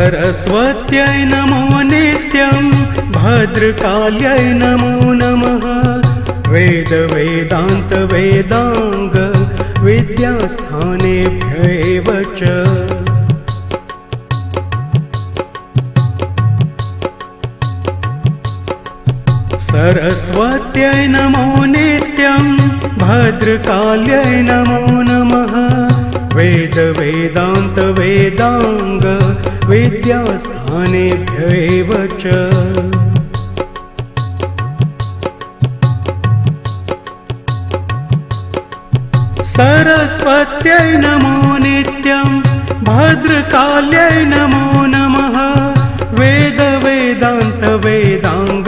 सरस्वत्यै नमो नित्यं भद्रकाल्यै नमो नमः। वेद वेदान्त वेदांग विद्यास्थानेभ्यैव च। सरस्वत्यै नमो नित्यं भद्रकाल्यै नमो नमः। वेद वेदान्त वेदांग विद्यास्थानेभ्यैव च। सरस्वत्यै नमो नित्यं भद्रकाल्यै नमो नमः। वेद वेदान्त वेदांग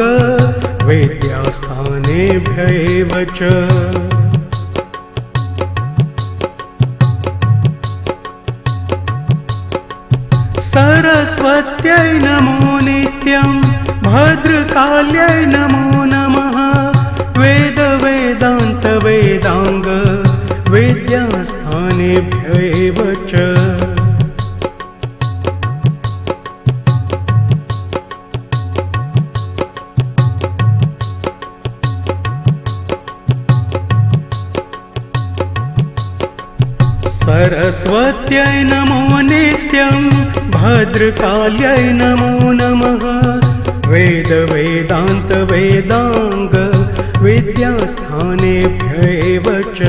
विद्यास्थानेभ्यैव च। सरस्वत्यै नमो नित्यं भद्रकाल्यै नमो नमः। वेद वेदान्त वेदांग विद्यास्थानेभ्यैव च। सरस्वत्यै नमो नित्यं भद्रकाल्यै नमो नमः। वेद वेदान्त वेदांग विद्यास्थानेभ्यैव च।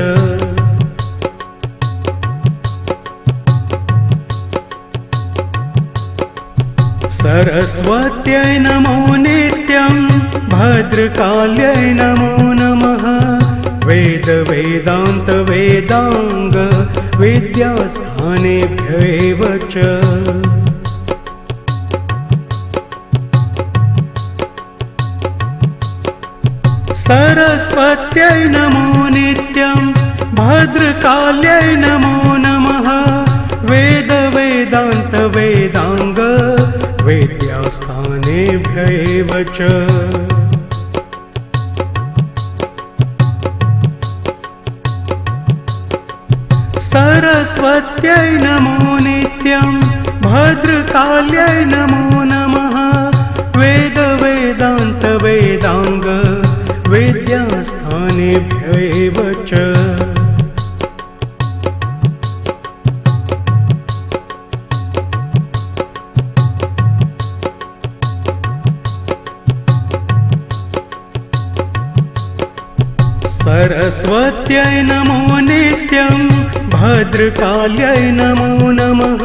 सरस्वत्यै नमो नित्यं भद्रकाल्यै नमो नमः। वेद वेदान्त वेदांग विद्यास्थानेभ्यैव च। सरस्वत्यै नमो नित्यं भद्रकाल्यै नमो नमः। वेद वेदान्त वेदांग विद्यास्थानेभ्यैव च। सरस्वत्यै नमो नित्यं भद्रकाल्यै नमो नमः। वेद वेदान्त वेदांग विद्यास्थानेभ्यैव च। सरस्वत्यै नमो नित्यं भद्रकाल्यै नमो नमः।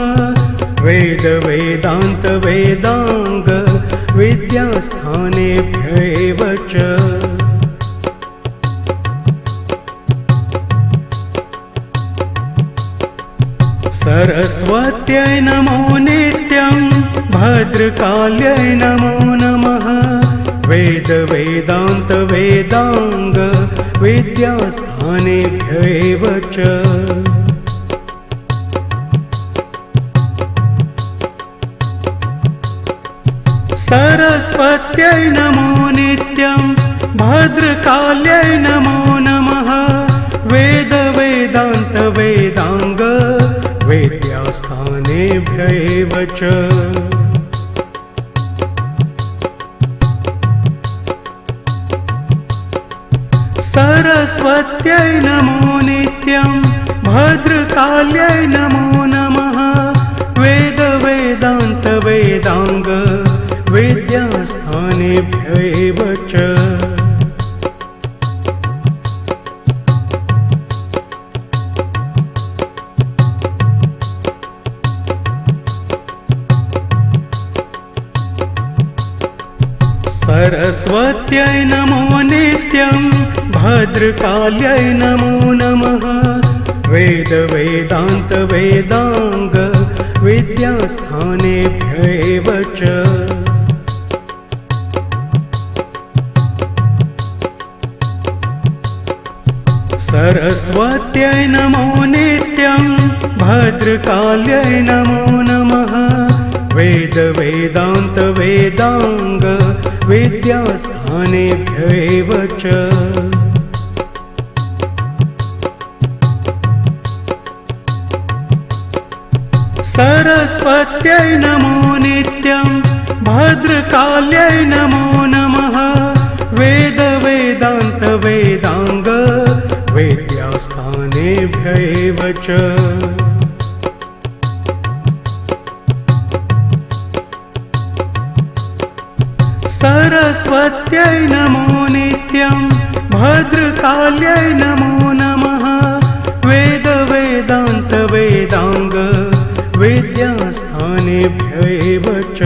वेद वेदान्त वेदांग विद्यास्थानेभ्यैव च। सरस्वत्यै नमो नित्यं भद्रकाल्यै नमो नमः। वेद वेदान्त वेदांग विद्यास्थानेभ्यैव च। सरस्वत्यै नमो नित्यं भद्रकाल्यै नमो नमः। वेद वेदान्त वेदांग विद्यास्थानेभ्यैव च। सरस्वत्यै नमो नित्यं भद्रकाल्यै नमो नमः। वेद वेदान्त वेदांग विद्यास्थानेभ्यैव च। सरस्वत्यै नमो नित्यं भद्रकाल्यै नमो नमः। वेद वेदान्त वेदांग विद्यास्थानेभ्यैव च। सरस्वत्यै नमो नित्यं भद्रकाल्यै नमो नमः। वेद वेदान्त वेदांग विद्यास्थानेभ्यैव च। सरस्वत्यै नमो नित्यं भद्रकाल्यै नमो नमः वेद वेदान्त वेदांग वेद्यास्थानेभ्यैव च सरस्वत्यै नमो नित्यं भद्रकाल्यै नमो नमः वेद वेदान्त वेदांग वेद्यास्थानेभ्यैव च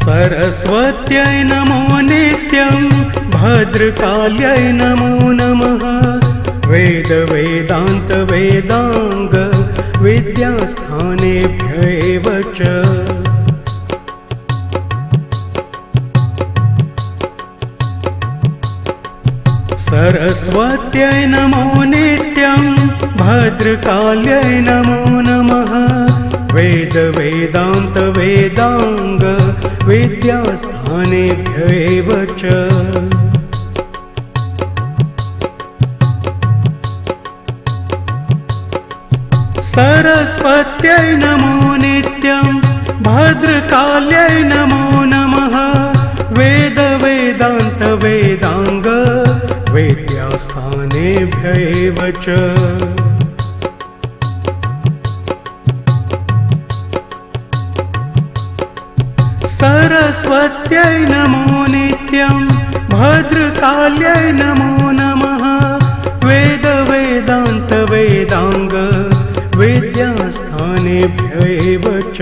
सरस्वत्यै नमो नित्यं भद्रकाल्यै नमो नमः वेद वेदान्त वेदांग विद्यास्थानेभ्यैव च सरस्वत्यै नमो नित्यं भद्रकाल्यै नमो नमः वेद वेदान्त वेदांग विद्यास्थानेभ्यैव च सरस्वत्यै नमो नित्यं भद्रकाल्यै नमो नमः वेद वेदान्त वेदांग वेद्यास्थानेभ्यैव च सरस्वत्यै नमो नित्यं भद्रकाल्यै नमो नमः वेद वेदान्त वेदांग विद्यास्थानेभ्यैव च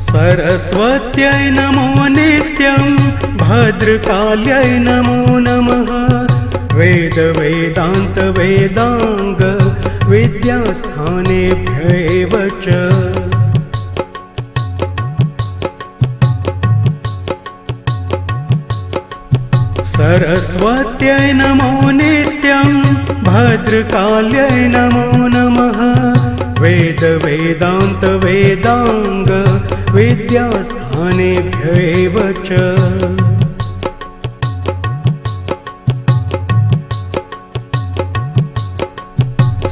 सरस्वत्यै नमो नित्यं भद्रकाल्यै नमो नमः वेद वेदान्त वेदांग विद्यास्थानेभ्यैव च सरस्वत्यै नमो नित्यं भद्रकाल्यै नमो नमः वेद वेदान्त वेदांग विद्यास्थानेभ्यैव च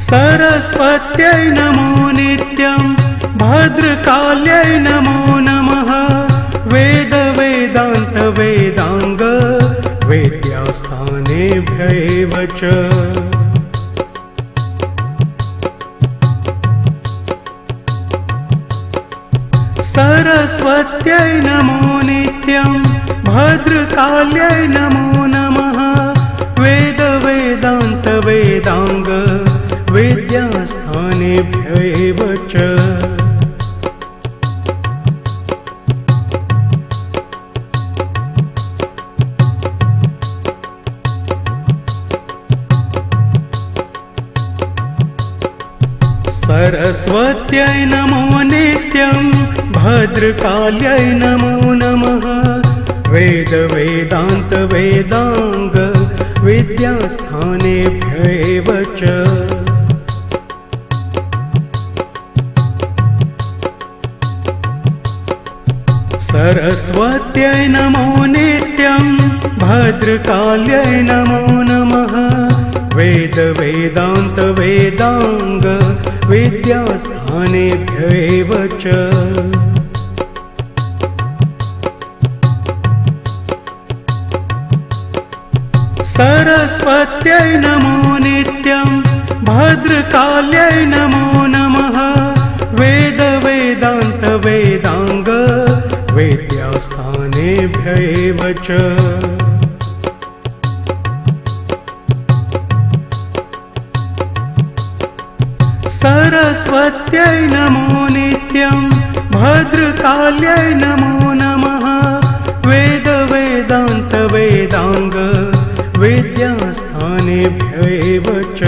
सरस्वत्यै नमो नित्यं भद्रकाल्यै नमो नमः वेद वेदान्त वेदांग विद्यास्थानेभ्यैव च सरस्वत्यै नमो नित्यं भद्रकाल्यै नमो नमः वेद वेदान्त वेदांग विद्यास्थानेभ्यैव च सरस्वत्यै नमो नित्यं भद्रकाल्यै नमो नमः वेद वेदान्त वेदांग विद्यास्थानेभ्यैव च सरस्वत्यै नमो नित्यं भद्रकाल्यै नमो नमः वेद वेदान्त वेदांग विद्यास्थानेभ्यैव च सरस्वत्यै नमो नित्यं भद्रकाल्यै नमो नमः वेद वेदान्त वेदांग विद्यास्थानेभ्यैव च सरस्वत्यै नमो नित्यं भद्रकाल्यै नमो नमः वेद वेदान्त वेदांग विद्यास्थानेभ्यैव च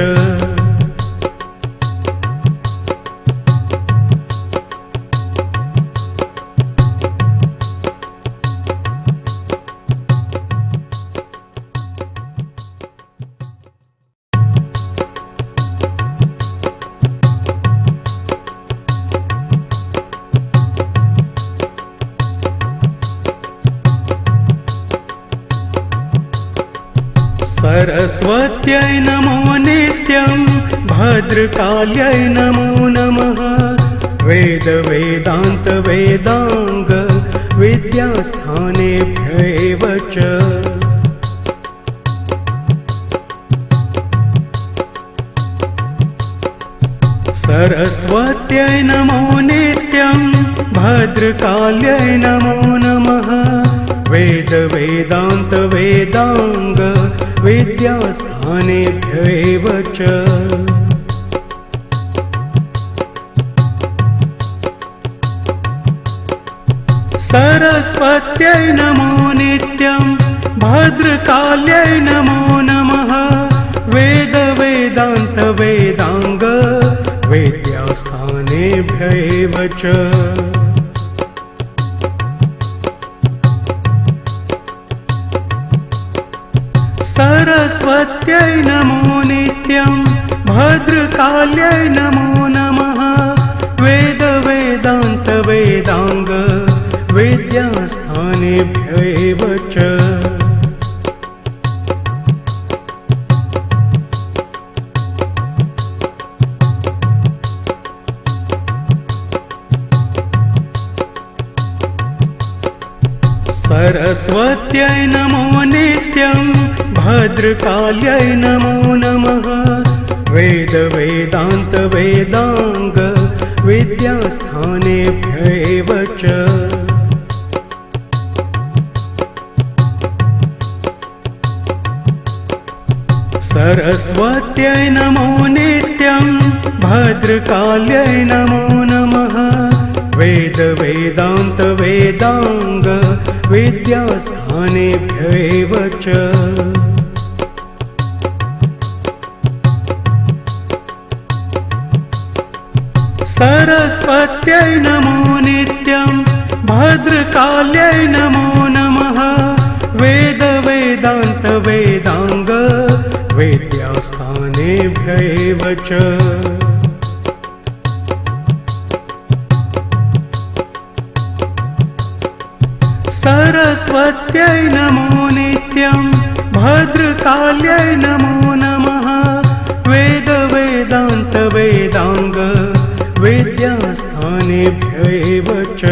सरस्वत्यै नमो नित्यं भद्रकाल्यै नमो नमः वेद वेदांग विद्यास्थानेभ्यैव च सरस्वत्यै नमो नित्यं भद्रकाल्यै नमो नमः वेद वेदांग विद्यास्थानेभ्यैव च सरस्वत्यै नमो नित्यं भद्रकाल्यै नमो नमः वेद वेदांग विद्यास्थानेभ्यैव च सरस्वत्यै नमो नित्यं भद्रकाल्यै नमो नमः वेद वेदांग विद्यास्थानेभ्यैव च सरस्वत्यै नमो नित्यं भद्रकाल्यै नमो नमः वेद वेदांग विद्यास्थानेभ्यैव च सरस्वत्यै नमो नित्यं भद्रकाल्यै नमो नमः वेद वेदांग विद्यास्थानेभ्यैव च सरस्वत्यै नमो नित्यं भद्रकाल्यै नमो नमः वेद वेदांग विद्यास्थानेभ्यैव च सरस्वत्यै नमो नित्यं भद्रकाल्यै नमो नमः वेद वेदांग विद्यास्थानेभ्यैव च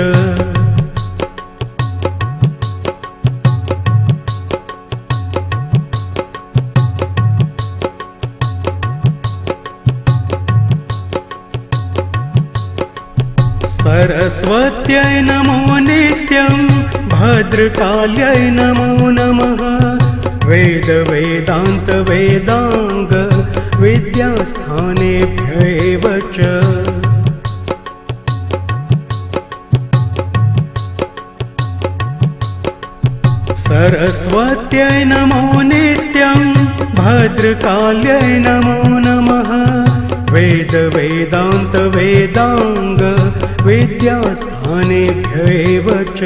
सरस्वत्यै नमो नित्यं भद्रकाल्यै नमो नमः वेद वेदांग विद्यास्थानेभ्यैव च सरस्वत्यै नमो नित्यं भद्रकाल्यै नमो नमः वेद वेदांग विद्यास्थानेभ्यैव च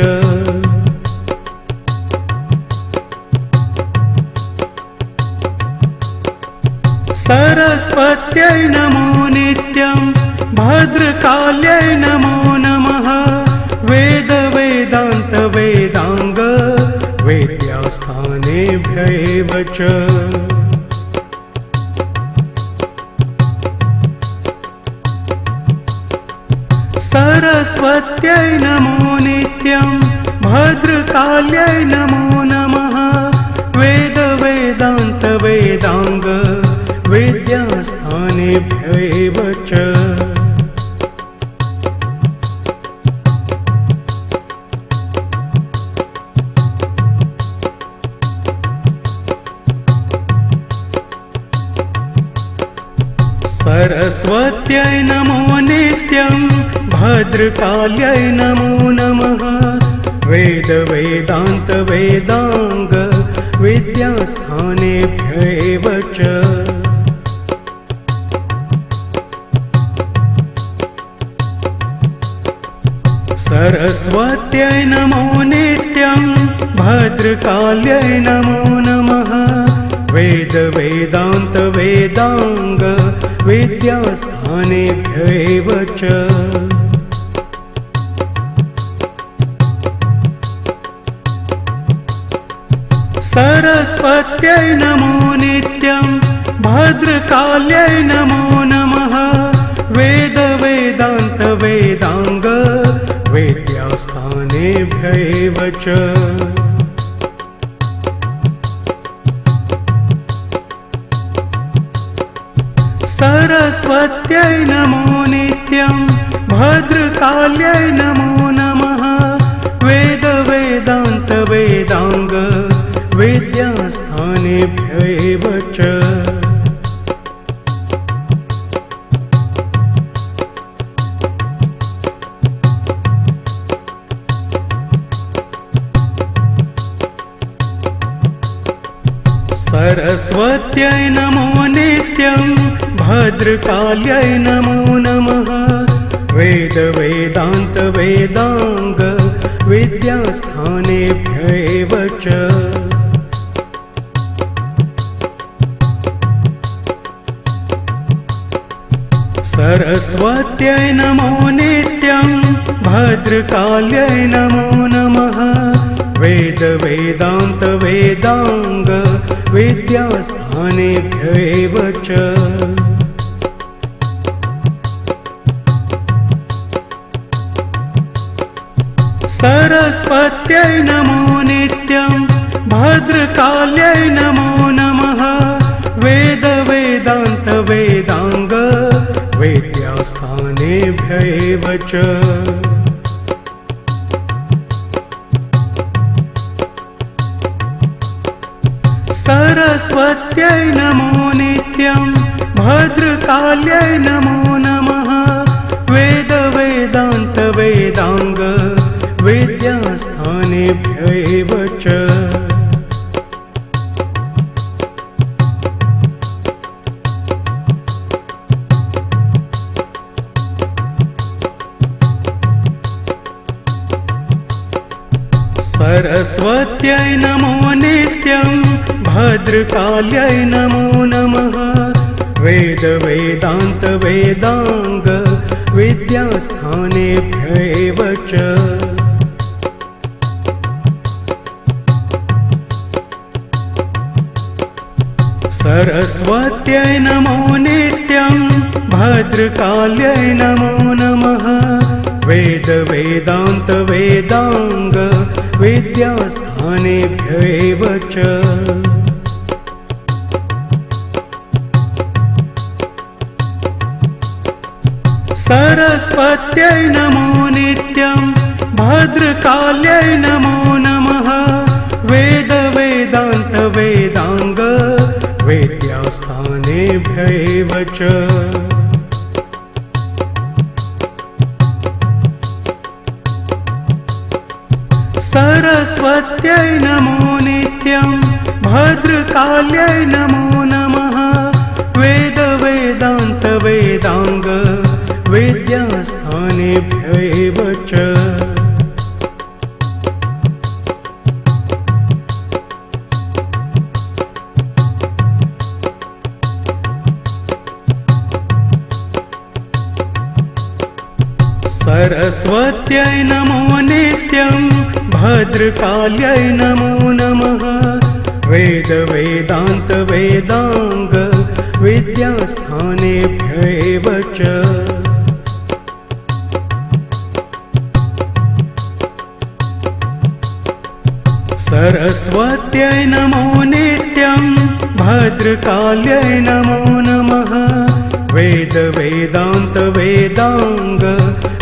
सरस्वत्यै नमो नित्यं भद्रकाल्यै नमो नमः वेद वेदांग विद्यास्थानेभ्यैव च सरस्वत्यै नमो नित्यं भद्रकाल्यै नमो नमः वेद वेदांग विद्यास्थानेभ्यैव च सरस्वत्यै नमो नित्यं भद्रकाल्यै नमो नमः वेद वेदांग विद्यास्थानेभ्यैव च सरस्वत्यै नमो नित्यं भद्रकाल्यै नमो नमः वेद वेदांग विद्यास्थानेभ्यैव च सरस्वत्यै सरस्वत्यै नमो नित्यं भद्रकाल्यै नमो नमः वेद वेदान्त वेदांग वेद्यास्थानेभ्यैव च सरस्वत्यै नमो नित्यं भद्रकाल्यै नमो नमः वेद वेदान्त वेदांग वेद्यास्थानेभ्यैव च सरस्वत्यै नमो नित्यं भद्रकाल्यै नमो नमः वेद वेदान्त वेदांग विद्यास्थानेभ्यैव च सरस्वत्यै नमो नित्यं भद्रकाल्यै नमो नमः वेद वेदान्त वेदांग विद्यास्थानेभ्यैव च सरस्वत्यै नमो नित्यं भद्रकाल्यै नमो नमः वेद वेदान्त वेदांग वेद्यास्थानेभ्यैव च सरस्वत्यै नमो नित्यं भद्रकाल्यै नमो नमः वेद वेदान्त वेदांग विद्यास्थानेभ्यैव च सरस्वत्यै नमो नित्यं भद्रकाल्यै नमो नमः वेद वेदान्त वेदांग विद्यास्थानेभ्यैव च सरस्वत्यै नमो नित्यं भद्रकाल्यै नमो नमः वेद वेदान्त वेदांग विद्यास्थानेभ्यैव च सरस्वत्यै नमो नित्यं भद्रकाल्यै नमो नमः वेद वेदान्त वेदांग विद्यास्थानेभ्यैव च सरस्वत्यै नमो नित्यं भद्रकाल्यै नमो नमः वेद वेदान्त वेदांग विद्यास्थानेभ्यैव च सरस्वत्यै नमो नित्यं भद्रकाल्यै नमो नमः वेद वेदान्त वेदांग विद्यास्थानेभ्यैव च सरस्वत्यै नमो नित्यं भद्रकाल्यै नमो नमः वेद वेदान्त वेदांग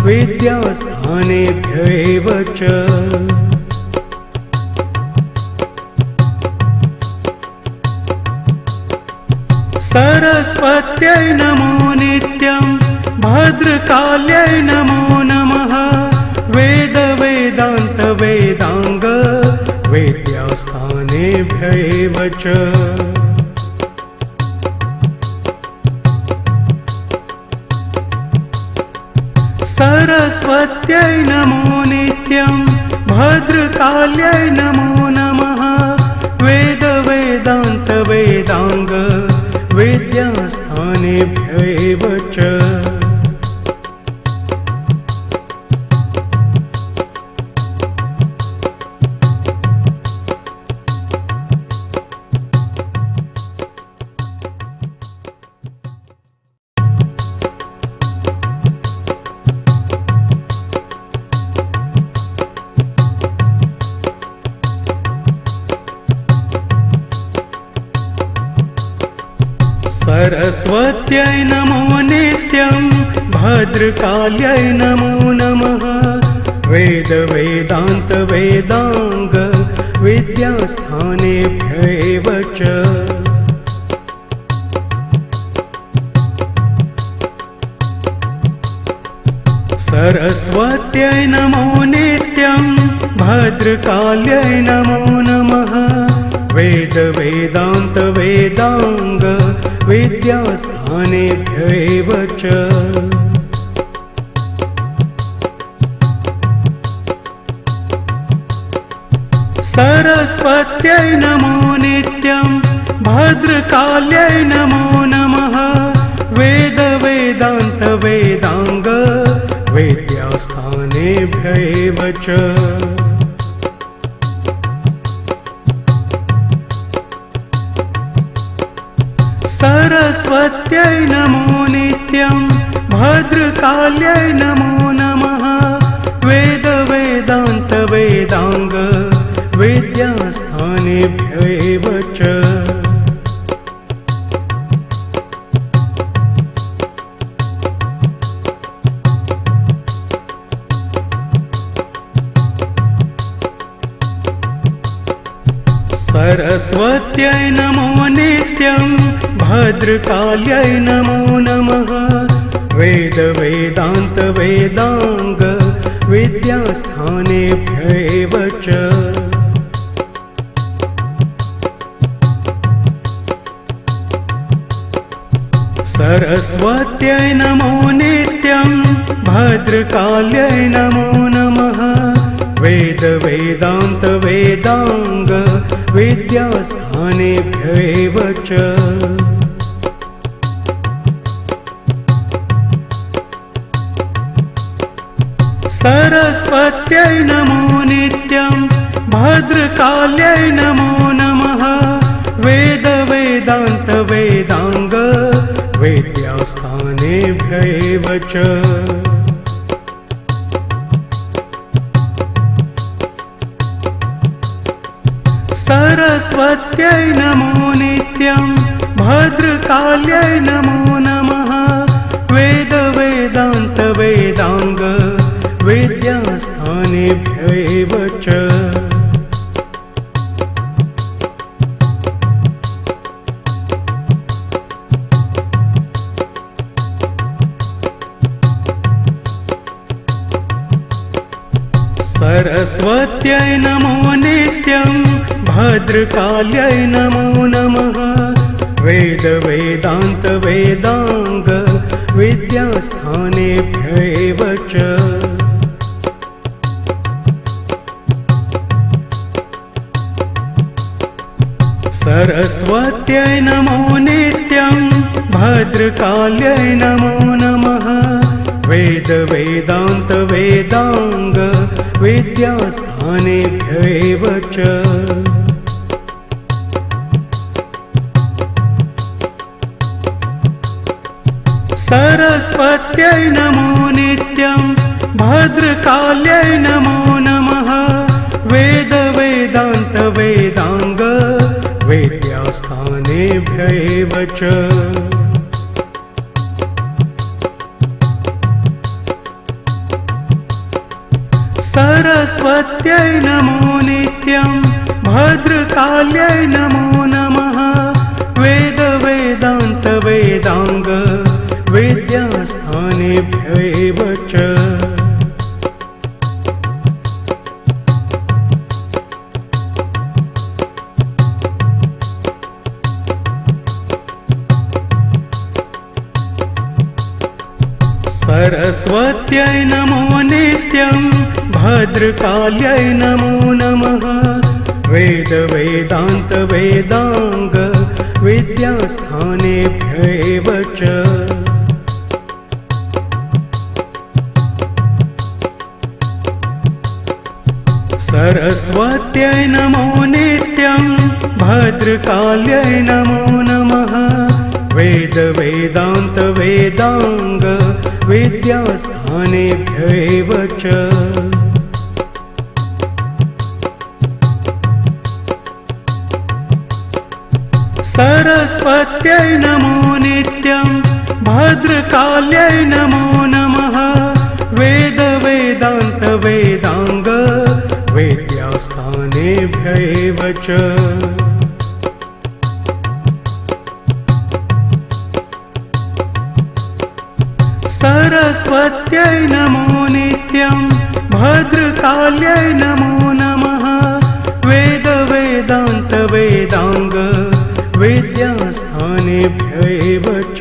विद्यास्थानेभ्यैव च सरस्वत्यै नमो नित्यं भद्रकाल्यै नमो नमः वेद वेदान्त वेदांग विद्यास्थानेभ्यैव च सरस्वत्यै नमो नित्यं भद्रकाल्यै नमो नमः वेद वेदान्त वेदांग विद्यास्थानेभ्यैव च सरस्वत्यै नमो नित्यं भद्रकाल्यै नमो नमः वेद वेदान्त वेदांग विद्यास्थानेभ्यैव च सरस्वत्यै नमो नित्यं भद्रकाल्यै नमो नमः वेद वेदान्त वेदांग विद्यास्थानेभ्यैव च सरस्वत्यै नमो नित्यं भद्रकाल्यै नमो नमः वेद वेदान्त वेदांग विद्यास्थानेभ्यैव च सरस्वत्यै नमो नित्यं भद्रकाल्यै नमो नमः वेद वेदान्त वेदांग विद्यास्थानेभ्यैव च सरस्वत्यै नमो नित्यं भद्रकाल्यै नमो नमः वेद वेदान्त वेदांग विद्यास्थानेभ्यैव च सरस्वत्यै नमो नित्यं भद्रकाल्यै नमो नमः वेद वेदान्त वेदांग विद्यास्थानेभ्यैव च सरस्वत्यै नमो नित्यं भद्रकाल्यै नमो नमः वेद वेदान्त वेदांग विद्यास्थानेभ्यैव च सरस्वत्यै नमो नित्यं भद्रकाल्यै नमो नमः वेद वेदान्त वेदांग विद्यास्थानेभ्यैव च सरस्वत्यै नमो नित्यं भद्रकाल्यै नमो नमः वेद वेदान्त वेदांग विद्यास्थानेभ्यैव च सरस्वत्यै नमो नित्यं भद्रकाल्यै नमो नमः वेद वेदान्त वेदांग विद्यास्थानेभ्यैव च सरस्वत्यै नमो नित्यं भद्रकाल्यै नमो नमः वेद वेदान्त वेदांग विद्यास्थानेभ्यैव च सरस्वत्यै नमो नित्यं भद्रकाल्यै नमो नमः वेद वेदान्त वेदांग विद्यास्थानेभ्यैव च सरस्वत्यै नमो नित्यं भद्रकाल्यै नमो नमः वेद वेदान्त वेदांग विद्यास्थानेभ्यैव च सरस्वत्यै नमो नित्यं भद्रकाल्यै नमो नमः वेद वेदान्त वेदांग विद्यास्थानेभ्यैव च सरस्वत्यै नमो नित्यं भद्रकाल्यै नमो नमः वेद वेदान्त वेदांग वेद्यास्थानेभ्यैव च सरस्वत्यै नमो नित्यं भद्रकाल्यै नमो नमः वेद वेदान्त वेदांग विद्यास्थानेभ्यैव च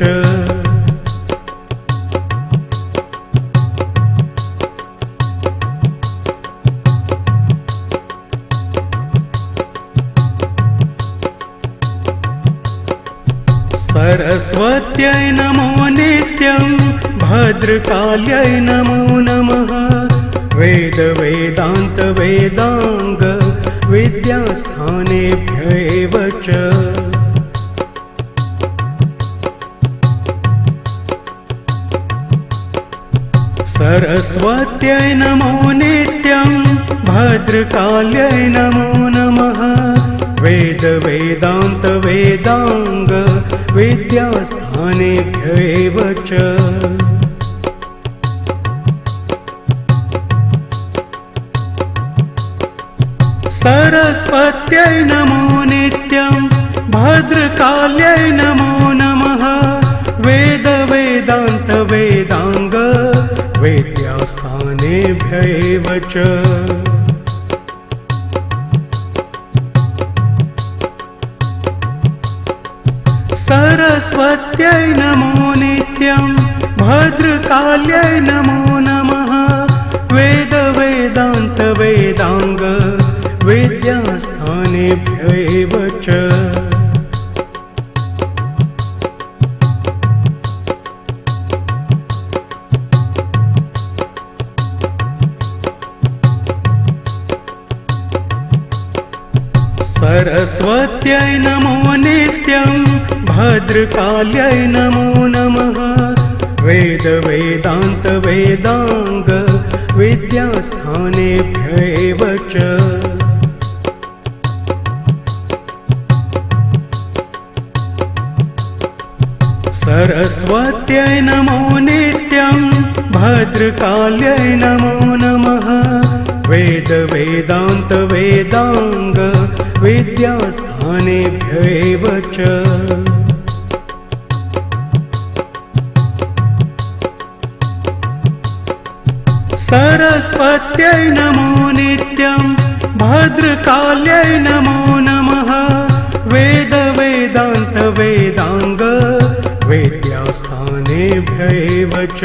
सरस्वत्यै नमो नित्यं भद्रकाल्यै नमो नमः वेद वेदान्त वेदांग विद्यास्थानेभ्यैव च सरस्वत्यै नमो नित्यं भद्रकाल्यै नमो नमः वेद वेदान्त वेदांग विद्यास्थानेभ्यैव च सरस्वत्यै नमो नित्यं भद्रकाल्यै नमो नमः वेद वेदान्त वेदांग विद्यास्थानेभ्यैव च सरस्वत्यै नमो नित्यं भद्रकाल्यै नमो नमः वेद वेदान्त वेदांग विद्यास्थानेभ्यैव च सरस्वत्यै नमो नित्यं भद्रकाल्यै नमो नमः वेद वेदान्त वेदांग विद्यास्थानेभ्यैव च सरस्वत्यै नमो नित्यं भद्रकाल्यै नमो नमः वेद वेदान्त वेदांग विद्यास्थानेभ्यैव च सरस्वत्यै नमो नित्यं भद्रकाल्यै नमो नमः वेद वेदान्त वेदांग विद्यास्थानेभ्यैव च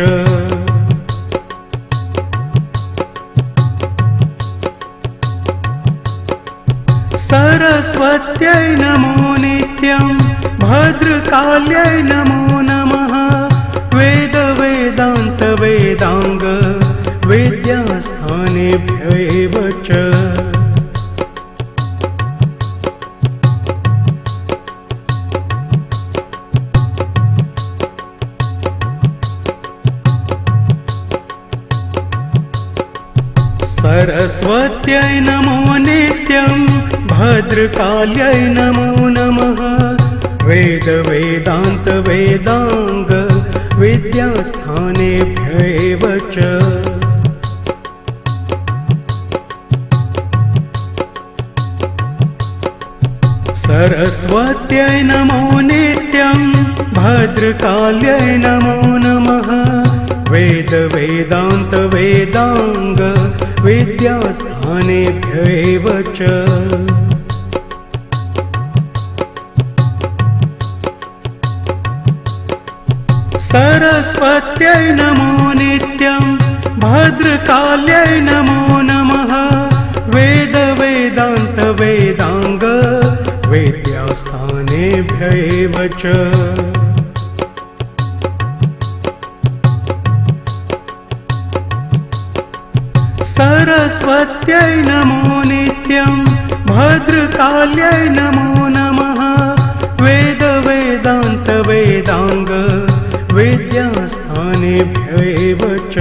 सरस्वत्यै नमो नित्यं भद्रकाल्यै नमो नमः वेद वेदान्त वेदांग विद्यास्थानेभ्यैव च सरस्वत्यै नमो नित्यं भद्रकाल्यै नमो नमः वेद वेदान्त वेदांग विद्यास्थानेभ्यैव च सरस्वत्यै नमो नित्यं भद्रकाल्यै नमो नमः वेद वेदान्त वेदांग विद्यास्थानेभ्यैव च सरस्वत्यै नमो नित्यं भद्रकाल्यै नमो नमः वेद वेदान्त वेदांग विद्यास्थानेभ्यैव च सरस्वत्यै नमो नित्यं भद्रकाल्यै नमो नमः वेद वेदान्त वेदांग विद्यास्थानेभ्यैव च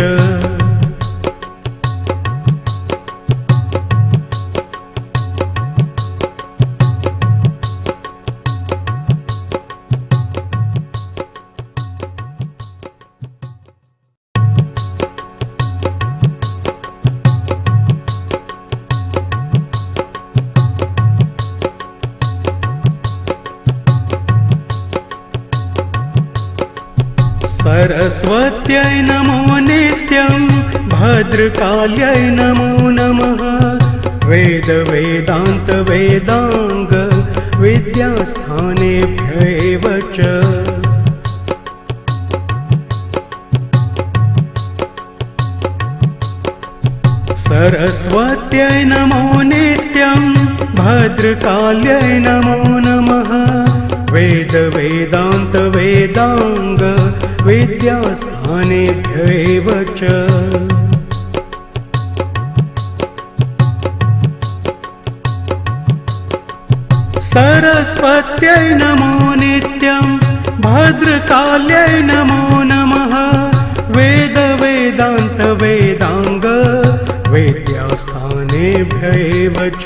सरस्वत्यै नमो नित्यं भद्रकाल्यै नमो नमः वेद वेदान्त वेदांग विद्यास्थानेभ्यैव च सरस्वत्यै नमो नित्यं भद्रकाल्यै नमो नमः वेद वेदान्त वेदांग विद्यास्थानेभ्यैव च सरस्वत्यै नमो नित्यं भद्रकाल्यै नमो नमः वेद वेदान्त वेदांग विद्यास्थानेभ्यैव च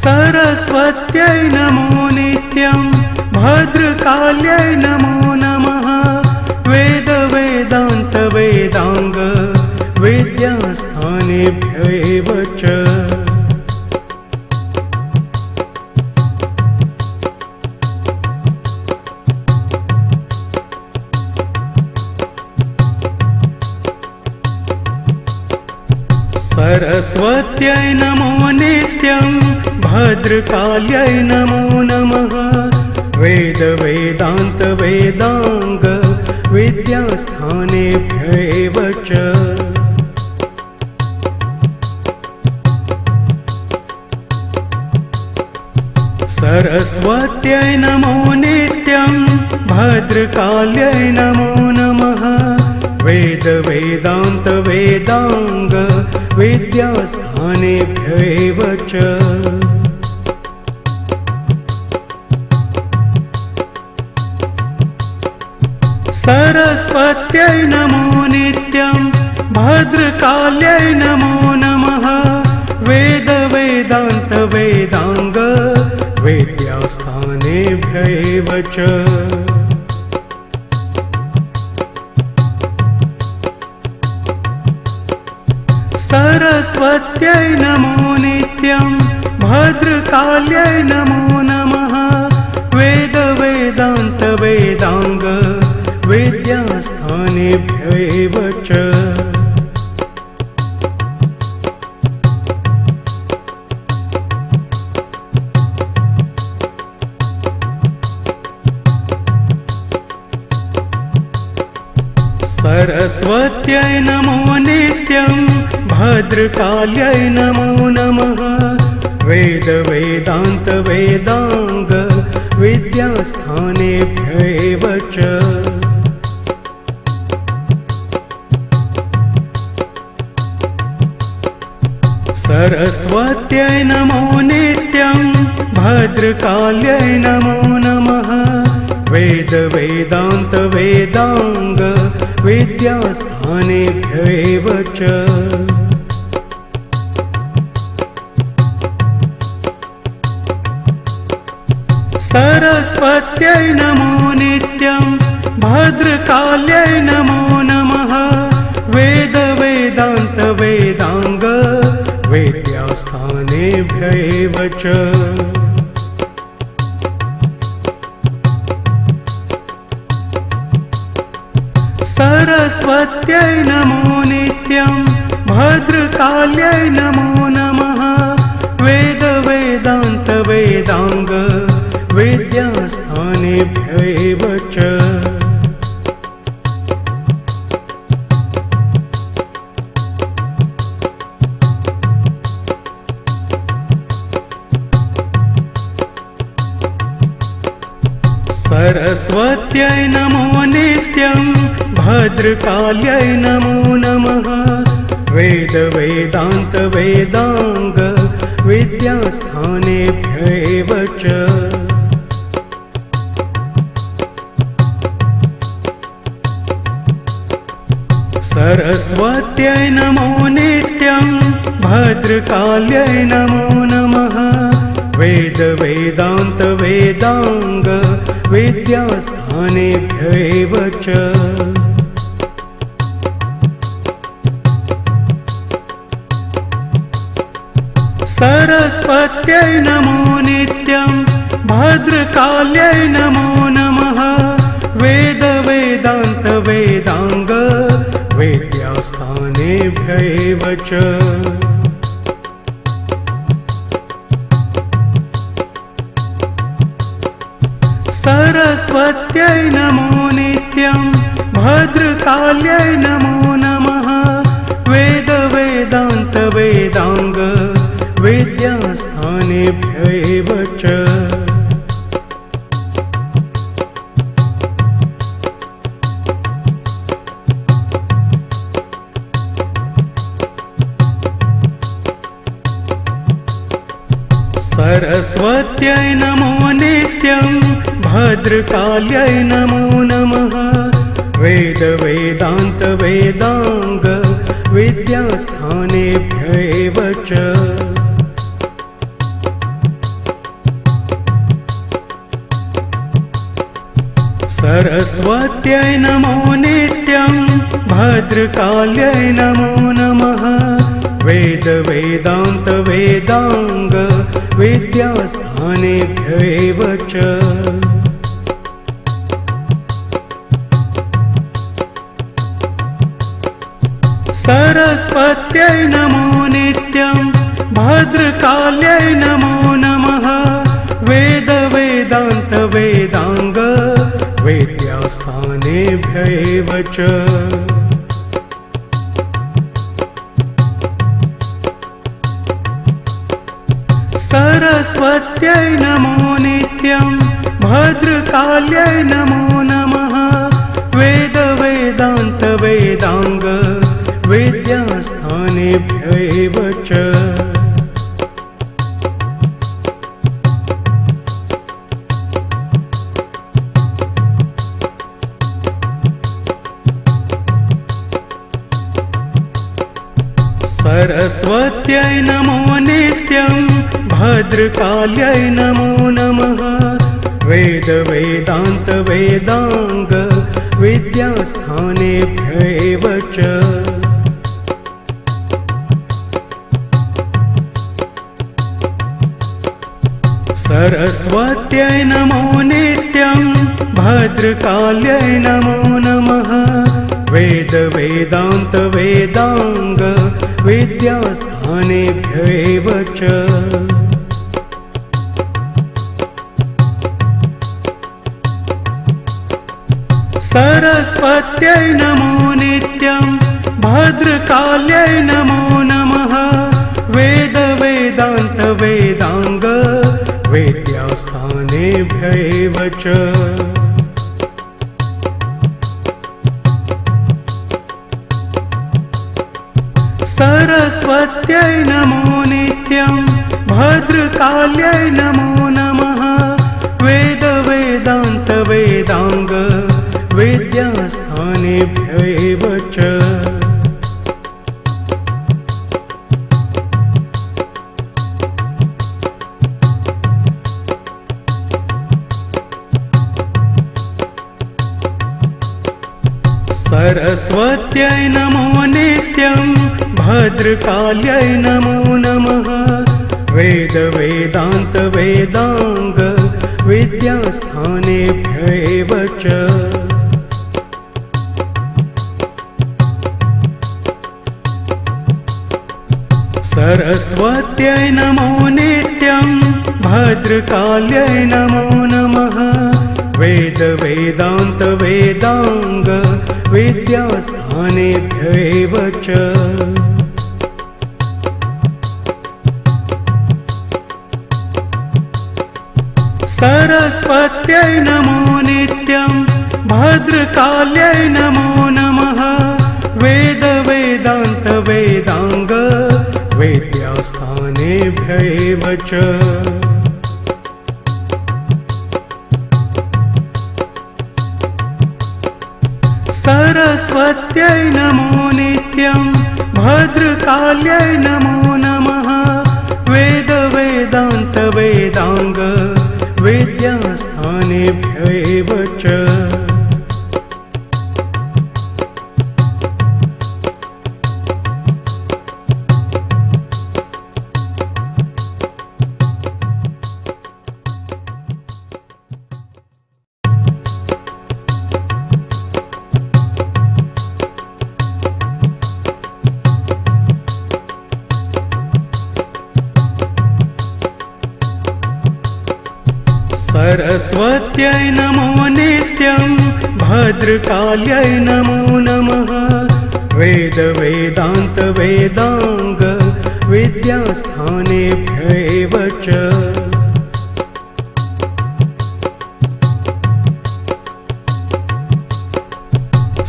सरस्वत्यै नमो नित्यं भद्रकाल्यै नमो नमः वेद वेदान्त वेदांग विद्यास्थानेभ्यैव च सरस्वत्यै नमो नित्यं भद्रकाल्यै नमो नमः वेद वेदान्त वेदांग विद्यास्थानेभ्यैव च सरस्वत्यै नमो नित्यं भद्रकाल्यै नमो नमः वेद वेदान्त वेदांग विद्यास्थानेभ्यैव च सरस्वत्यै नमो नित्यं भद्रकाल्यै नमो नमः वेद वेदान्त वेदांग विद्यास्थानेभ्यैव च सरस्वत्यै नमो नित्यं भद्रकाल्यै नमो नमः वेद वेदान्त वेदांग विद्यास्थानेभ्यैव च सरस्वत्यै नमो नित्यं भद्रकाल्यै नमो नमः वेद वेदान्त वेदांग विद्यास्थानेभ्यैव च सरस्वत्यै नमो नित्यं भद्रकाल्यै नमो नमः वेद वेदान्त वेदांग विद्यास्थानेभ्यैव च सरस्वत्यै नमो नित्यं भद्रकाल्यै नमो नमः वेद वेदान्त वेदांग विद्यास्थानेभ्यैव च सरस्वत्यै नमो नित्यं भद्रकाल्यै नमो नमः वेद वेदान्त वेदांग विद्यास्थानेभ्यैव च सरस्वत्यै नमो नित्यं भद्रकाल्यै नमो नमः वेद वेदान्त वेदांग विद्यास्थानेभ्यैव च सरस्वत्यै नमो नित्यं भद्रकाल्यै नमो नमः वेद वेदान्त वेदांग विद्यास्थानेभ्यैव च सरस्वत्यै नमो नित्यं भद्रकाल्यै नमो नमः वेद वेदान्त वेदांग विद्यास्थानेभ्यैव च सरस्वत्यै नमो नित्यं भद्रकाल्यै नमो नमः वेद वेदान्त वेदांग विद्यास्थानेभ्यैव च सरस्वत्यै नमो नित्यं भद्रकाल्यै नमो नमः वेद वेदान्त वेदांग विद्यास्थानेभ्यैव च सरस्वत्यै नमो नित्यं भद्रकाल्यै नमो नमः वेद वेदान्त वेदांग विद्यास्थानेभ्यैव च सरस्वत्यै नमो नित्यं भद्रकाल्यै नमो नमः वेद वेदान्त वेदांग विद्यास्थानेभ्यैव च सरस्वत्यै नमो नित्यं भद्रकाल्यै नमो नमः वेद वेदान्त वेदांग विद्यास्थानेभ्यैव च सरस्वत्यै नमो नित्यं भद्रकाल्यै नमो नमः वेद वेदान्त वेदांग विद्यास्थानेभ्यैव च सरस्वत्यै नमो नित्यं भद्रकाल्यै नमो नमः वेद वेदान्त वेदांग विद्यास्थानेभ्यैव च सरस्वत्यै नमो नित्यं भद्रकाल्यै नमो नमः वेद वेदान्त वेदांग विद्यास्थानेभ्यैव च सरस्वत्यै नमो नित्यं भद्रकाल्यै नमो नमः वेद वेदान्त वेदांग विद्यास्थानेभ्यैव च सरस्वत्यै नमो नित्यं भद्रकाल्यै नमो नमः वेद वेदान्त वेदांग विद्यास्थानेभ्यैव च सरस्वत्यै नमो नित्यं भद्रकाल्यै नमो नमः वेद वेदान्त वेदांग विद्यास्थानेभ्यैव च सरस्वत्यै नमो नित्यं भद्रकाल्यै नमो नमः वेद वेदान्त वेदांग विद्यास्थानेभ्यैव च सरस्वत्यै नमो नित्यं भद्रकाल्यै नमो नमः वेद वेदान्त वेदांग विद्यास्थानेभ्यैव च सरस्वत्यै नमो नित्यं भद्रकाल्यै नमो नमः वेद वेदान्त वेदांग विद्यास्थानेभ्यैव च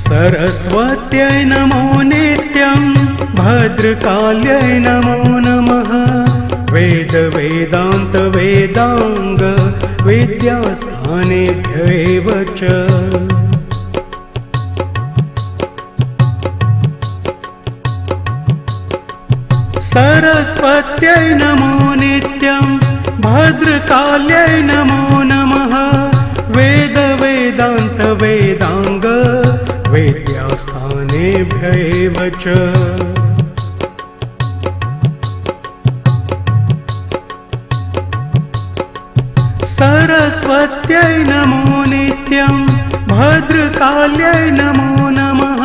सरस्वत्यै नमो नित्यं भद्रकाल्यै नमो नमः वेद वेदान्त वेदांग विद्यास्थानेभ्यैव च सरस्वत्यै नमो नित्यं भद्रकाल्यै नमो नमः वेद वेदान्त वेदांग विद्यास्थानेभ्यैव च सरस्वत्यै नमो नित्यं भद्रकाल्यै नमो नमः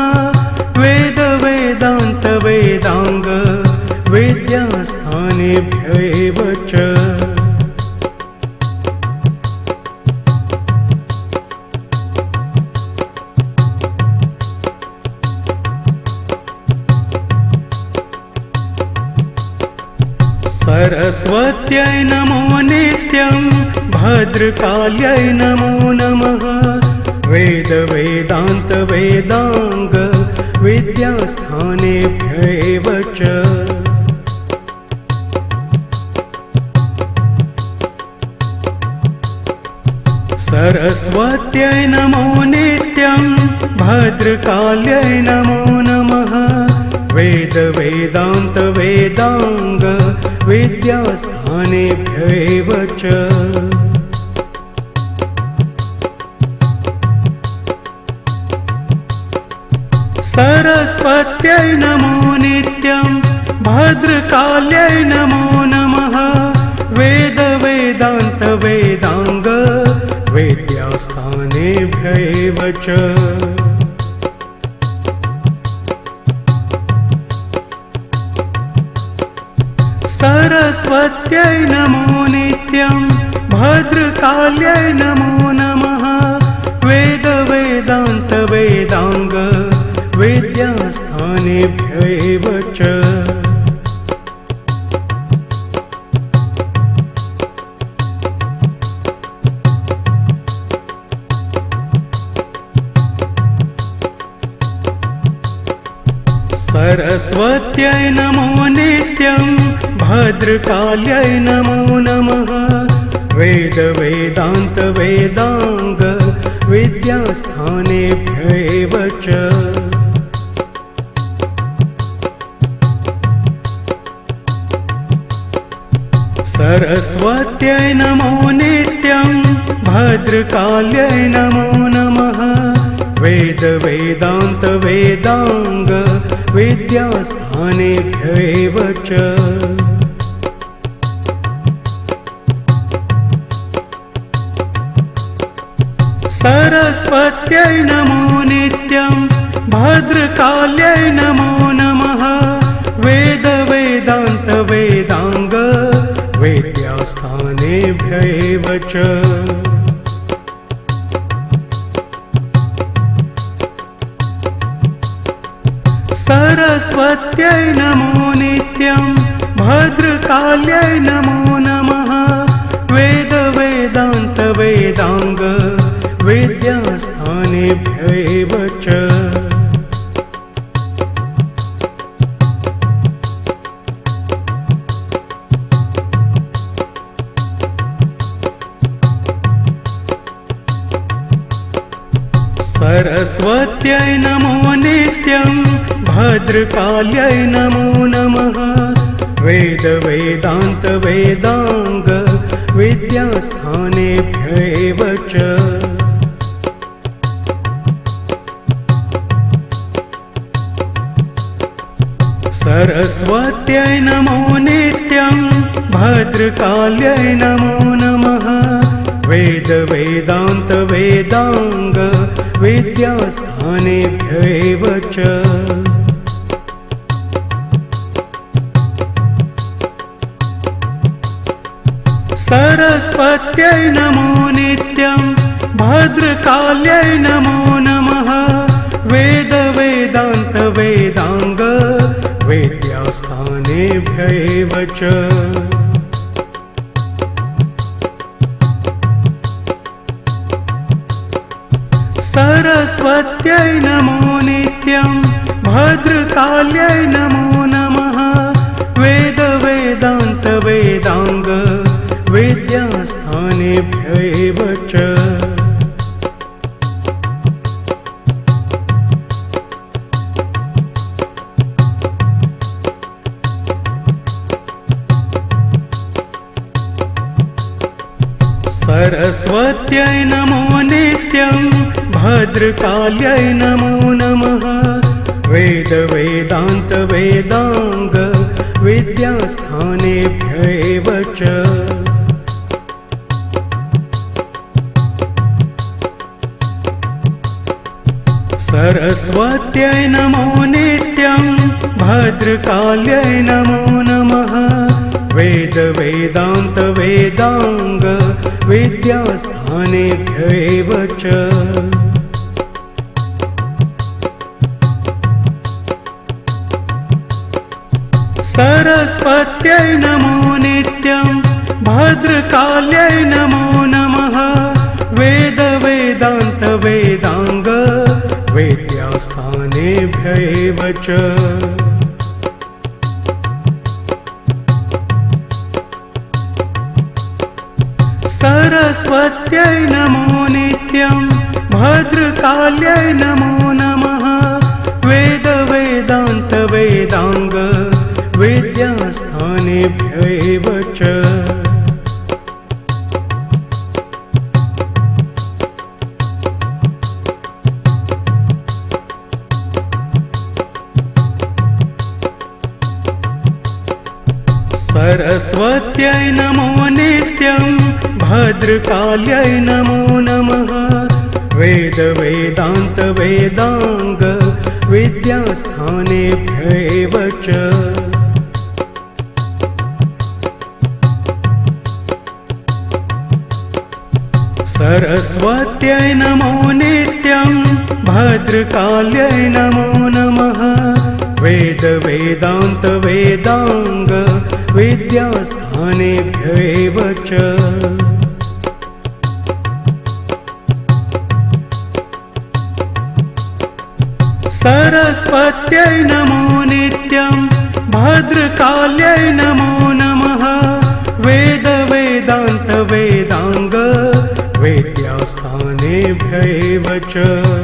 वेद वेदान्त वेदांग विद्यास्थानेभ्यैव च सरस्वत्यै नमो नित्यं भद्रकाल्यै नमो नमः वेद वेदान्त वेदांग विद्यास्थानेभ्यैव च सरस्वत्यै नमो नित्यं भद्रकाल्यै नमो नमः वेद वेदान्त वेदांग विद्यास्थानेभ्यैव च सरस्वत्यै नमो नित्यं भद्रकाल्यै नमो नमः वेद वेदान्त वेदांग विद्यास्थानेभ्यैव च सरस्वत्यै नमो नित्यं भद्रकाल्यै नमो नमः वेद वेदान्त वेदांग विद्यास्थानेभ्यैव च सरस्वत्यै नमो नित्यं भद्रकाल्यै नमो नमः वेद वेदान्त वेदांग विद्यास्थानेभ्यैव च सरस्वत्यै नमो नित्यं भद्रकाल्यै नमो नमः वेद वेदान्त वेदांग विद्यास्थानेभ्यैव च सरस्वत्यै नमो नित्यं भद्रकाल्यै नमो नमः वेद वेदान्त वेदांग विद्यास्थानेभ्यैव च सरस्वत्यै नमो नित्यं भद्रकाल्यै नमो नमः वेद वेदान्त वेदांग विद्यास्थानेभ्यैव च सरस्वत्यै नमो नित्यं भद्रकाल्यै नमो नमः वेद वेदान्त वेदांग विद्यास्थानेभ्यैव च सरस्वत्यै नमो नित्यं भद्रकाल्यै नमो नमः वेद वेदान्त वेदांग विद्यास्थानेभ्यैव च सरस्वत्यै नमो नित्यं भद्रकाल्यै नमो नमः वेद वेदान्त वेदांग विद्यास्थानेभ्यैव च सरस्वत्यै नमो नित्यं भद्रकाल्यै नमो नमः वेद वेदान्त वेदांग विद्यास्थानेभ्यैव च सरस्वत्यै नमो नित्यं भद्रकाल्यै नमो नमः वेद वेदान्त वेदांग विद्यास्थानेभ्यैव च सरस्वत्यै नमो नित्यं भद्रकाल्यै नमो नमः वेद वेदान्त वेदांग विद्यास्थानेभ्यैव च सरस्वत्यै नमो नित्यं भद्रकाल्यै नमो नमः वेद वेदान्त वेदांग विद्यास्थानेभ्यैव च सरस्वत्यै नमो नित्यं भद्रकाल्यै नमो नमः वेद वेदान्त वेदांग विद्यास्थानेभ्यैव च सरस्वत्यै नमो नित्यं भद्रकाल्यै नमो नमः वेद वेदान्त वेदांग विद्यास्थानेभ्यैव च सरस्वत्यै नमो नित्यं भद्रकाल्यै नमो नमः वेद वेदान्त वेदांग विद्यास्थानेभ्यैव च सरस्वत्यै नमो नित्यं भद्रकाल्यै नमो नमः वेद वेदान्त वेदांग विद्यास्थानेभ्यैव च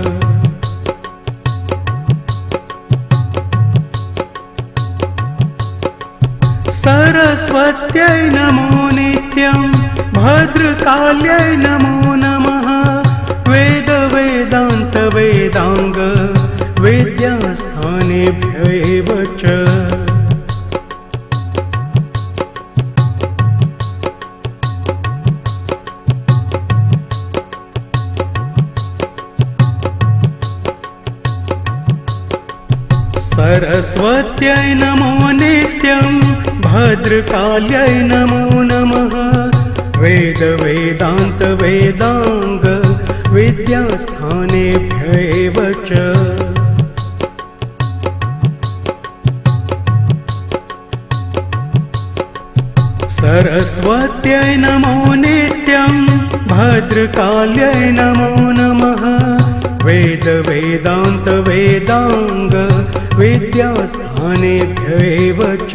सरस्वत्यै नमो नित्यं भद्रकाल्यै नमो नमः वेद वेदान्त वेदांग विद्यास्थानेभ्यैव च सरस्वत्यै नमो नित्यं भद्रकाल्यै नमो नमः वेद वेदान्त वेदांग विद्यास्थानेभ्यैव च सरस्वत्यै नमो नित्यं भद्रकाल्यै नमो नमः वेद वेदान्त वेदांग विद्यास्थानेभ्यैव च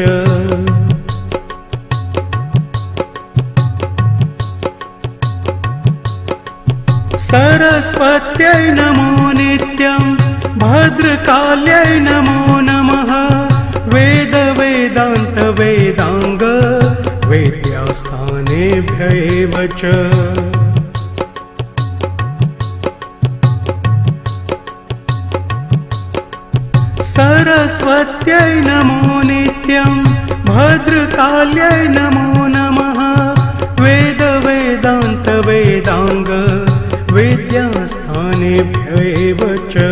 सरस्वत्यै नमो नित्यं भद्रकाल्यै नमो नमः वेद वेदान्त वेदांग विद्यास्थानेभ्यैव च सरस्वत्यै नमो नित्यं भद्रकाल्यै नमो नमः वेद वेदान्त वेदांग विद्यास्थानेभ्यैव च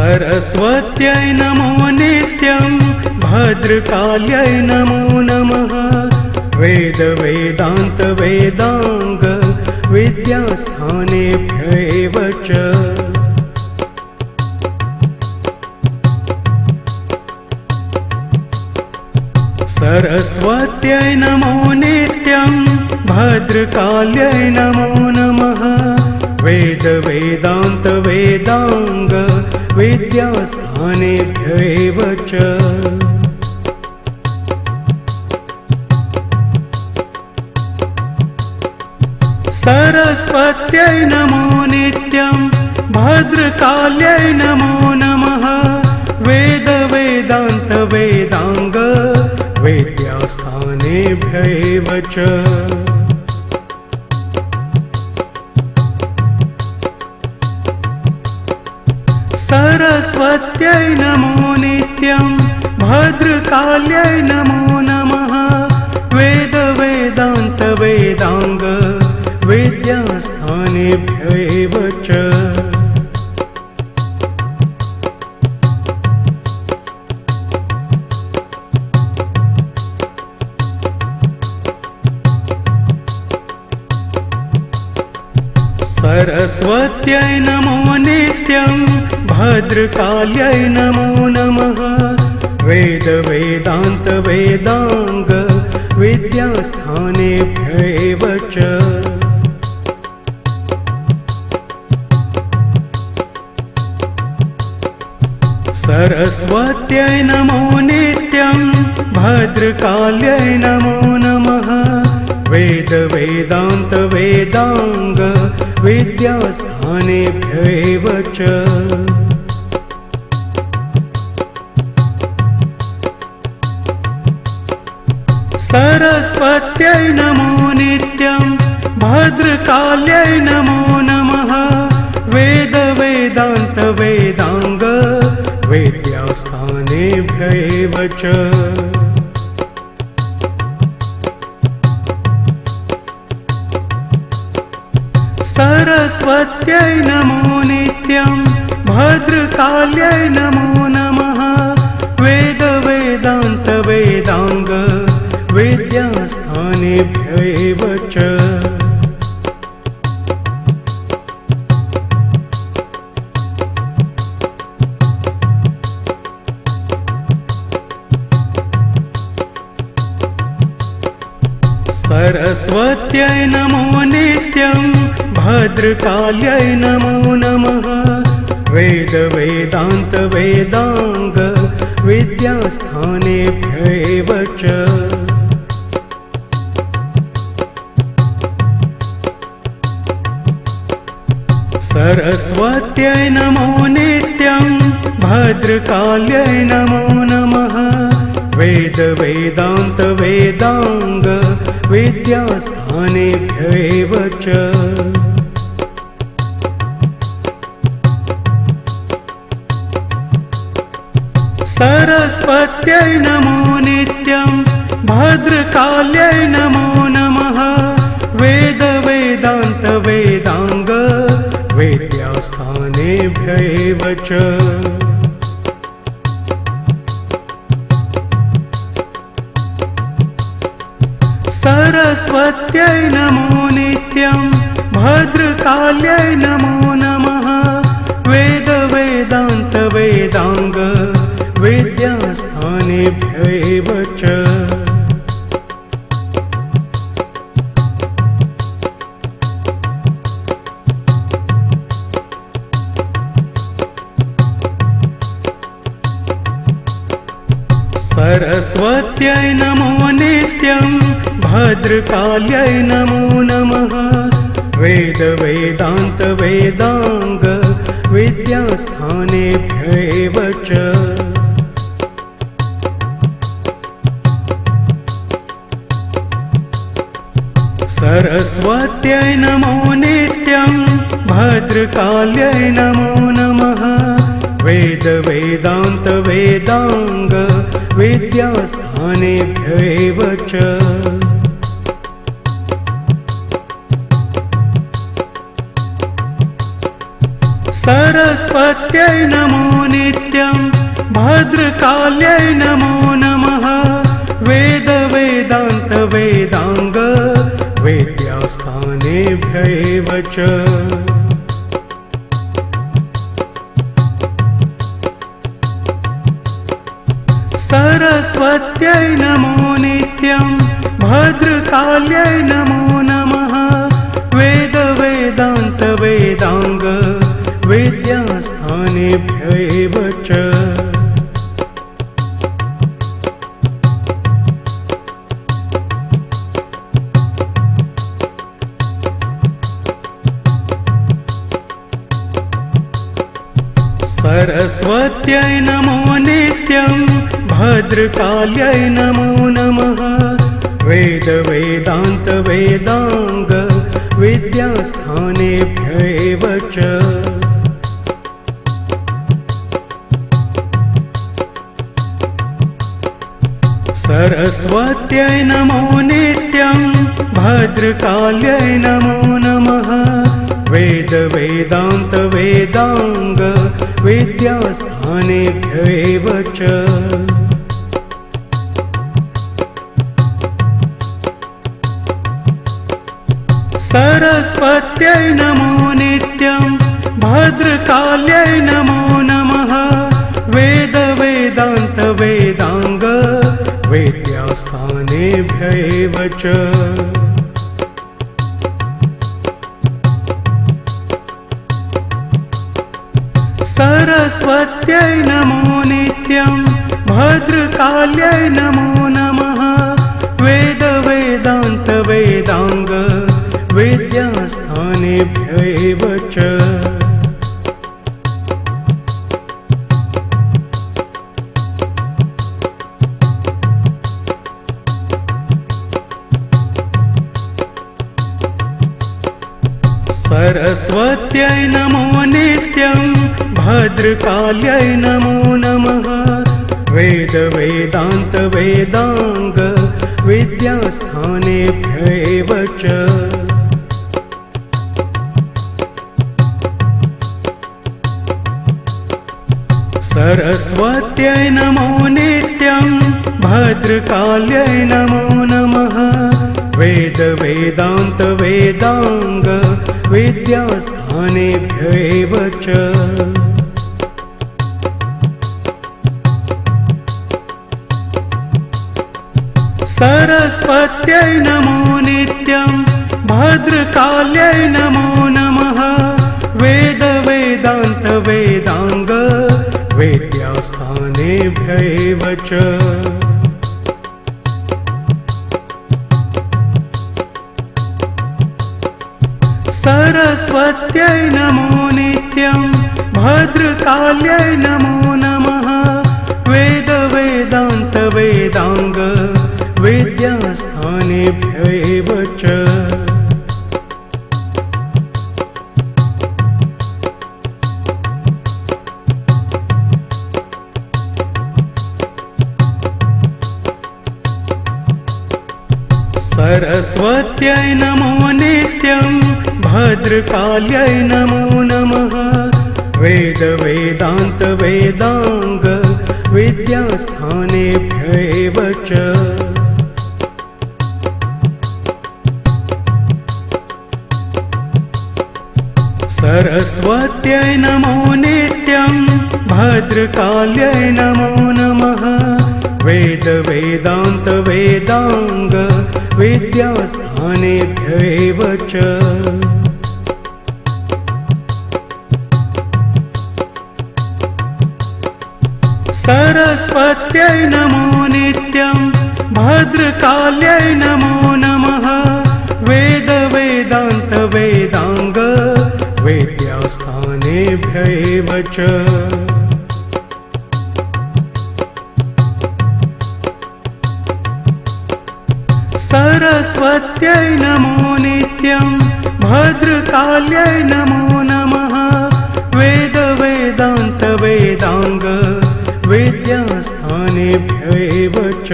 सरस्वत्यै नमो नित्यं भद्रकाल्यै नमो नमः वेद वेदान्त वेदांग विद्यास्थानेभ्यैव च सरस्वत्यै नमो नित्यं भद्रकाल्यै नमो नमः वेद वेदान्त वेदांग विद्यास्थानेभ्यैव च सरस्वत्यै नमो नित्यं भद्रकाल्यै नमो नमः वेद वेदान्त वेदांग विद्यास्थानेभ्यैव च सरस्वत्यै नमो नित्यं भद्रकाल्यै नमो नमः वेद वेदान्त वेदांग विद्यास्थानेभ्यैव च सरस्वत्यै नमो नित्यं भद्रकाल्यै नमो नमः वेद वेदान्त वेदांग विद्यास्थानेभ्यैव च सरस्वत्यै नमो नित्यं भद्रकाल्यै नमो नमः वेद वेदान्त वेदांग विद्यास्थानेभ्यैव च सरस्वत्यै नमो नित्यं भद्रकाल्यै नमो नमः वेद वेदान्त वेदांग विद्यास्थानेभ्यैव च सरस्वत्यै नमो नित्यं भद्रकाल्यै नमो नमः वेद वेदान्त वेदांग विद्यास्थानेभ्यैव च सरस्वत्यै नमो नित्यं भद्रकाल्यै नमो नमः वेद वेदान्त वेदांग विद्यास्थानेभ्यैव च सरस्वत्यै नमो नित्यं भद्रकाल्यै नमो नमः वेद वेदान्त वेदांग विद्यास्थानेभ्यैव च सरस्वत्यै नमो नित्यं भद्रकाल्यै नमो नमः वेद वेदान्त वेदांग विद्यास्थानेभ्यैव च सरस्वत्यै नमो नित्यं भद्रकाल्यै नमो नमः वेद वेदान्त वेदांग विद्यास्थानेभ्यैव च सरस्वत्यै नमो नित्यं भद्रकाल्यै नमो नमः वेद वेदान्त वेदांग विद्यास्थानेभ्यैव च सरस्वत्यै नमो नित्यं भद्रकाल्यै नमो नमः वेद वेदान्त वेदांग विद्यास्थानेभ्यैव च सरस्वत्यै नमो नित्यं भद्रकाल्यै नमो नमः वेद वेदान्त वेदांग विद्यास्थानेभ्यैव च सरस्वत्यै नमो नित्यं भद्रकाल्यै नमो नमः वेद वेदान्त वेदांग विद्यास्थानेभ्यैव च सरस्वत्यै नमो नित्यं भद्रकाल्यै नमो नमः वेद वेदान्त वेदांग विद्यास्थानेभ्यैव च सरस्वत्यै नमो नित्यं भद्रकाल्यै नमो नमः वेद वेदान्त वेदांग विद्यास्थानेभ्यैव च सरस्वत्यै नमो नित्यं भद्रकाल्यै नमो नमः वेद वेदान्त वेदांग विद्यास्थानेभ्यैव च सरस्वत्यै नमो नित्यं भद्रकाल्यै नमो नमः वेद वेदान्त वेदांग विद्यास्थानेभ्यैव च सरस्वत्यै नमो नित्यं भद्रकाल्यै नमो नमः वेद वेदान्त वेदांग विद्यास्थानेभ्यैव च सरस्वत्यै नमो नित्यं भद्रकाल्यै नमो नमः वेद वेदान्त वेदांग विद्यास्थानेभ्यैव च सरस्वत्यै नमो नित्यं भद्रकाल्यै नमो नमः वेद वेदान्त वेदांग विद्यास्थानेभ्यैव च सरस्वत्यै नमो नित्यं भद्रकाल्यै नमो नमः वेद वेदान्त वेदांग विद्यास्थानेभ्यैव च सरस्वत्यै नमो नित्यं भद्रकाल्यै नमो नमः वेद वेदान्त वेदांग विद्यास्थानेभ्यैव च सरस्वत्यै नमो नित्यं भद्रकाल्यै नमो नमः वेद वेदान्त वेदांग विद्यास्थानेभ्यैव च सरस्वत्यै नमो नित्यं भद्रकाल्यै नमो नमः वेद वेदान्त वेदांग विद्यास्थानेभ्यैव च सरस्वत्यै नमो नित्यं भद्रकाल्यै नमो नमः वेद वेदान्त वेदांग विद्यास्थानेभ्यैव च